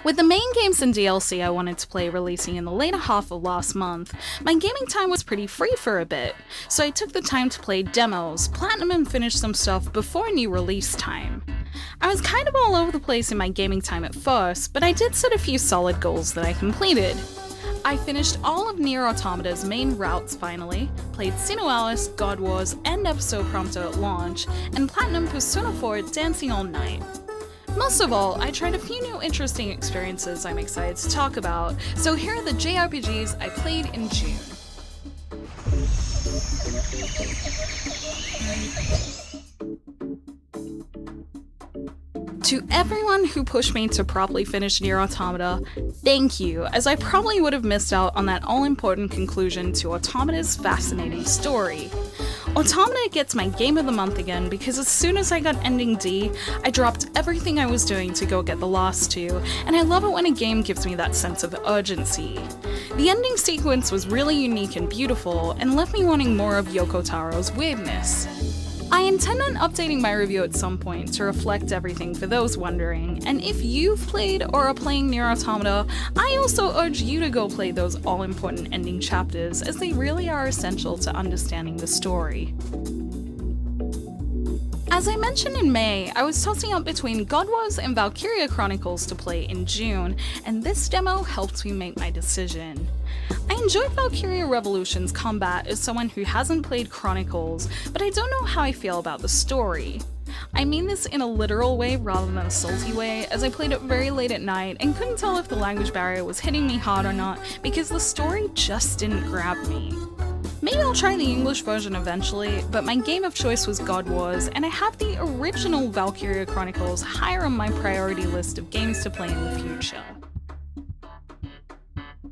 With the main games and DLC I wanted to play releasing in the later half of last month, my gaming time was pretty free for a bit, so I took the time to play demos, platinum and finish some stuff before new release time. I was kind of all over the place in my gaming time at first, but I did set a few solid goals that I completed. I finished all of NieR Automata's main routes finally, played Alice, God Wars, and Episode Prompto at launch, and platinum Persona 4 Dancing All Night. Most of all, I tried a few new interesting experiences I'm excited to talk about, so here are the JRPGs I played in June. To everyone who pushed me to properly finish NieR Automata, thank you, as I probably would have missed out on that all-important conclusion to Automata's fascinating story. Automata gets my Game of the Month again because as soon as I got Ending D, I dropped everything I was doing to go get the last two, and I love it when a game gives me that sense of urgency. The ending sequence was really unique and beautiful, and left me wanting more of Yoko Taro's weirdness. I intend on updating my review at some point to reflect everything for those wondering, and if you've played or are playing NieR Automata, I also urge you to go play those all-important ending chapters, as they really are essential to understanding the story. As I mentioned in May, I was tossing up between God Wars and Valkyria Chronicles to play in June, and this demo helped me make my decision. I enjoyed Valkyria Revolutions combat as someone who hasn't played Chronicles, but I don't know how I feel about the story. I mean this in a literal way rather than a salty way, as I played it very late at night and couldn't tell if the language barrier was hitting me hard or not because the story just didn't grab me. Maybe I'll try the English version eventually, but my game of choice was God Wars, and I have the original Valkyria Chronicles higher on my priority list of games to play in the future.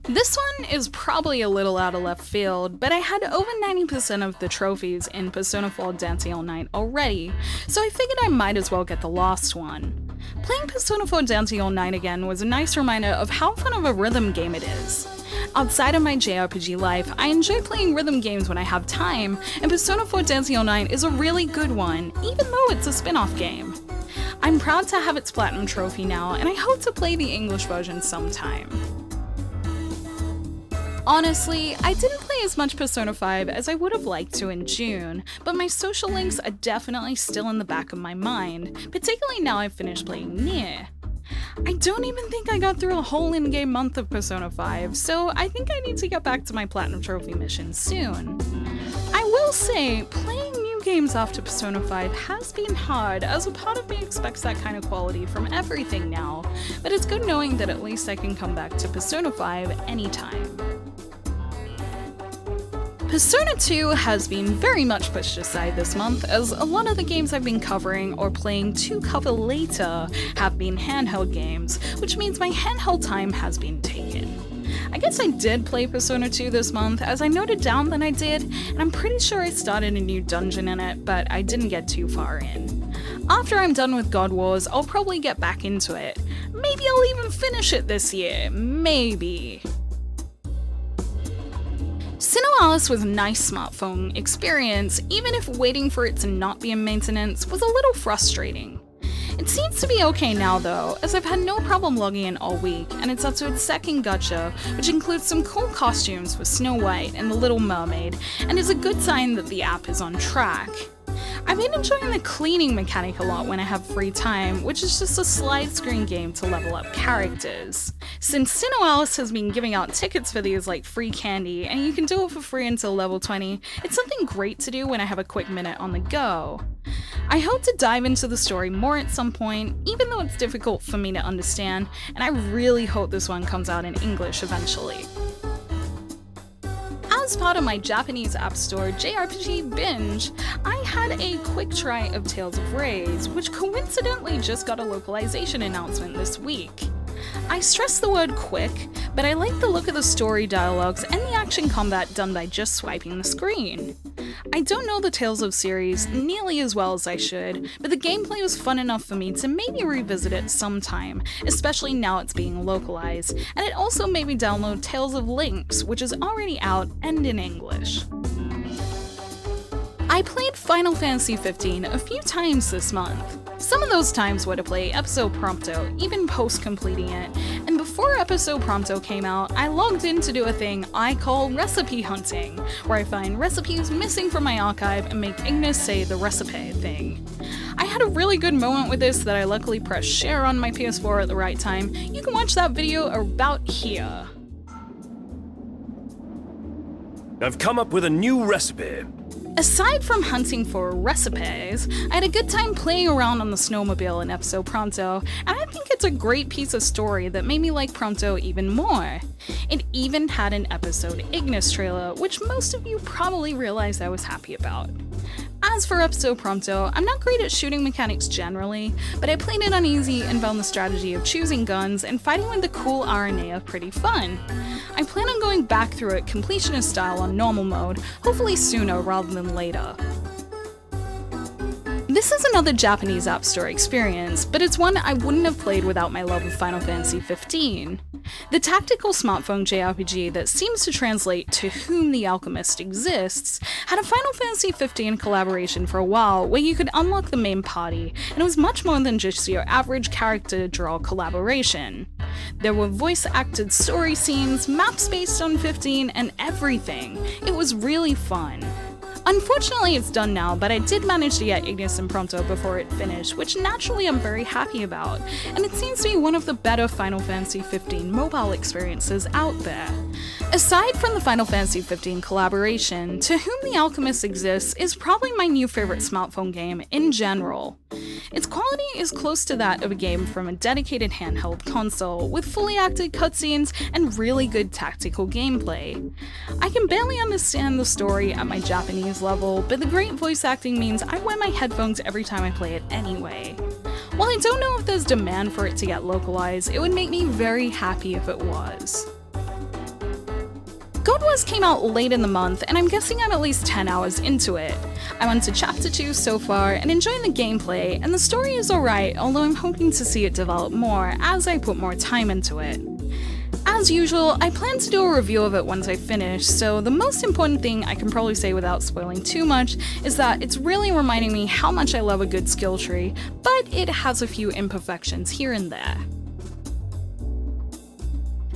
This one is probably a little out of left field, but I had over 90% of the trophies in Persona 4 Dancing All Night already, so I figured I might as well get the last one. Playing Persona 4 Dancing All Night again was a nice reminder of how fun of a rhythm game it is. Outside of my JRPG life, I enjoy playing rhythm games when I have time, and Persona 4 Dancing All Night is a really good one, even though it's a spin-off game. I'm proud to have its platinum trophy now, and I hope to play the English version sometime. Honestly, I didn't play as much Persona 5 as I would have liked to in June, but my social links are definitely still in the back of my mind, particularly now I've finished playing NieR. I don't even think I got through a whole in-game month of Persona 5, so I think I need to get back to my Platinum Trophy mission soon. I will say, playing new games after Persona 5 has been hard, as a part of me expects that kind of quality from everything now, but it's good knowing that at least I can come back to Persona 5 anytime. Persona 2 has been very much pushed aside this month, as a lot of the games I've been covering or planning to cover later have been handheld games, which means my handheld time has been taken. I guess I did play Persona 2 this month, as I noted down that I did, and I'm pretty sure I started a new dungeon in it, but I didn't get too far in. After I'm done with God Wars, I'll probably get back into it. Maybe I'll even finish it this year, maybe. Alice was a nice smartphone experience, even if waiting for it to not be in maintenance was a little frustrating. It seems to be okay now though, as I've had no problem logging in all week, and it's up to its second gacha, which includes some cool costumes for Snow White and the Little Mermaid, and is a good sign that the app is on track. I've been enjoying the cleaning mechanic a lot when I have free time, which is just a slide screen game to level up characters. Since Alice has been giving out tickets for these like free candy, and you can do it for free until level 20, it's something great to do when I have a quick minute on the go. I hope to dive into the story more at some point, even though it's difficult for me to understand, and I really hope this one comes out in English eventually. As part of my Japanese App Store JRPG binge, I had a quick try of Tales of Raise, which coincidentally just got a localization announcement this week. I stress the word quick, but I like the look of the story dialogues and the action combat done by just swiping the screen. I don't know the Tales of series nearly as well as I should, but the gameplay was fun enough for me to maybe revisit it sometime, especially now it's being localized, and it also made me download Tales of Lynx, which is already out and in English. I played Final Fantasy XV a few times this month. Some of those times were to play Episode Prompto, even post-completing it, And before episode Prompto came out, I logged in to do a thing I call recipe hunting, where I find recipes missing from my archive and make Ignis say the recipe thing. I had a really good moment with this that I luckily pressed share on my PS4 at the right time. You can watch that video about here. I've come up with a new recipe. Aside from hunting for recipes, I had a good time playing around on the snowmobile in episode Prompto, and I think it's a great piece of story that made me like Prompto even more. It even had an episode Ignis trailer, which most of you probably realized I was happy about. As for episode Prompto, I'm not great at shooting mechanics generally, but I played it on easy and found the strategy of choosing guns and fighting with the cool RNA pretty fun. I plan on going back through it completionist style on normal mode, hopefully sooner rather than later. This is another Japanese App Store experience, but it's one I wouldn't have played without my love of Final Fantasy XV. The tactical smartphone JRPG that seems to translate to whom the Alchemist exists had a Final Fantasy XV collaboration for a while where you could unlock the main party, and it was much more than just your average character draw collaboration. There were voice-acted story scenes, maps based on 15, and everything. It was really fun. Unfortunately, it's done now, but I did manage to get Ignis and Prompto before it finished, which naturally I'm very happy about, and it seems to be one of the better Final Fantasy XV mobile experiences out there. Aside from the Final Fantasy XV collaboration, To Whom the Alchemist Exists is probably my new favorite smartphone game in general. Its quality is close to that of a game from a dedicated handheld console, with fully acted cutscenes and really good tactical gameplay. I can barely understand the story at my Japanese level, but the great voice acting means I wear my headphones every time I play it anyway. While I don't know if there's demand for it to get localized, it would make me very happy if it was. God Wars came out late in the month, and I'm guessing I'm at least 10 hours into it. I'm on to chapter 2 so far, and enjoying the gameplay, and the story is alright, although I'm hoping to see it develop more as I put more time into it. As usual, I plan to do a review of it once I finish, so the most important thing I can probably say without spoiling too much is that it's really reminding me how much I love a good skill tree, but it has a few imperfections here and there.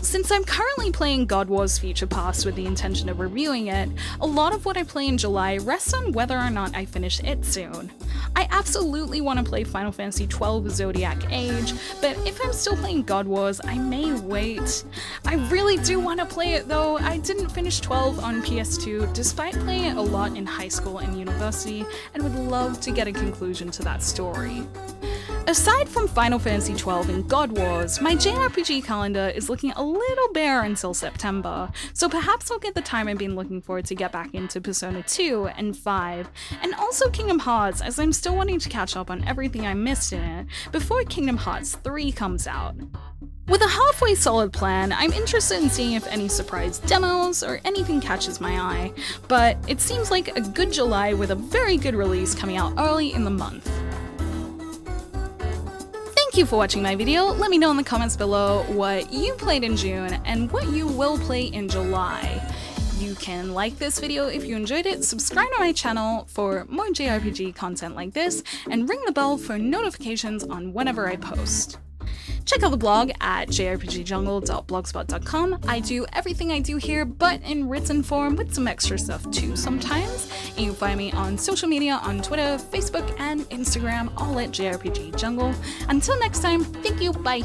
Since I'm currently playing God Wars Future Past with the intention of reviewing it, a lot of what I play in July rests on whether or not I finish it soon. I absolutely want to play Final Fantasy XII Zodiac Age, but if I'm still playing God Wars, I may wait. I really do want to play it though. I didn't finish 12 on PS2 despite playing it a lot in high school and university, and would love to get a conclusion to that story. Aside from Final Fantasy XII and God Wars, my JRPG calendar is looking a little bare until September, so perhaps I'll get the time I've been looking for to get back into Persona 2 and 5, and also Kingdom Hearts, as I'm still wanting to catch up on everything I missed in it before Kingdom Hearts 3 comes out. With a halfway solid plan, I'm interested in seeing if any surprise demos or anything catches my eye, but it seems like a good July with a very good release coming out early in the month. Thank you for watching my video. Let me know in the comments below what you played in June and what you will play in July. You can like this video if you enjoyed it, subscribe to my channel for more JRPG content like this, and ring the bell for notifications on whenever I post. Check out the blog at jrpgjungle.blogspot.com. I do everything I do here, but in written form with some extra stuff too sometimes. And you can find me on social media on Twitter, Facebook, and Instagram, all at JRPG Jungle. Until next time, thank you, bye!